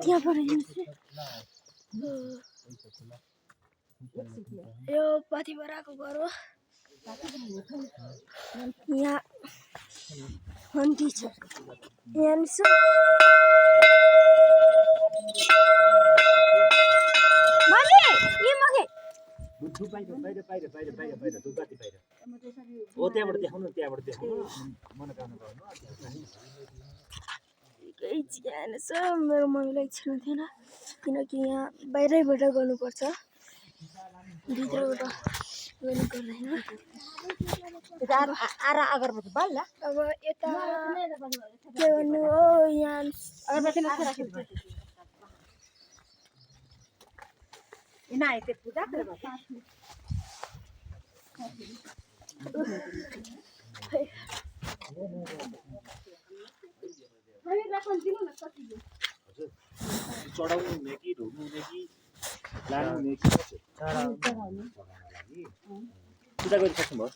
त्यहाँ पर यो पाथी बराको घर हो। यहाँ हन्ती छ। यहाँ मेरो मम्मीलाई इच्छा थिएन किनकि यहाँ बाहिरैबाट गर्नुपर्छ, भित्रबाट गर्नु पर्दैन। अब यता के भन्नु हो, यहाँ चढाउनु हुने कि ढोग्नु हुने कि लानु हुने कि पूजा गरिसक्नु भयो?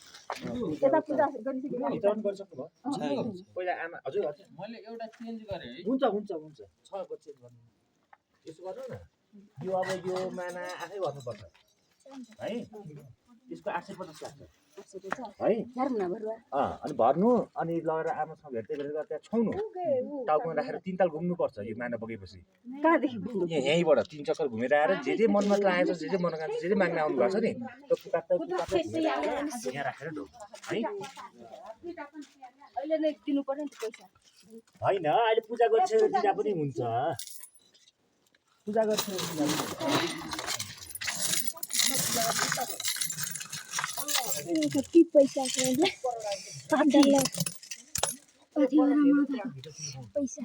पहिला आमा हजुर हजुर मैले एउटा चेन्ज गरे है। हुन्छ हुन्छ हुन्छ छको चेन्ज गर्नु यसो गर्नु न। यो अब यो माना आफै गर्नुपर्छ है। यसको 850 लाग्छ है। अनि भर्नु अनि लगेर आमासँग भेट्दै गरेर त्यहाँ छाउनु, टाउकोमा राखेर 3 ताल घुम्नुपर्छ। यो माना बगेपछि यहीँबाट 3 चक्कर घुमेर आएर जे जे मनमा लागेछ, जे जे मन लाग्छ, जे जे माग्न आउनु भएको छ नि त्यो पुकार्दै यहाँ राखेर ढोग है। अहिले नै दिनु पर्यो नि पैसा होइन, अहिले पूजा गरिसकेर दिँदा पनि हुन्छ। पूजा गरिसकेर दिँदा कति पैसा छ पैसा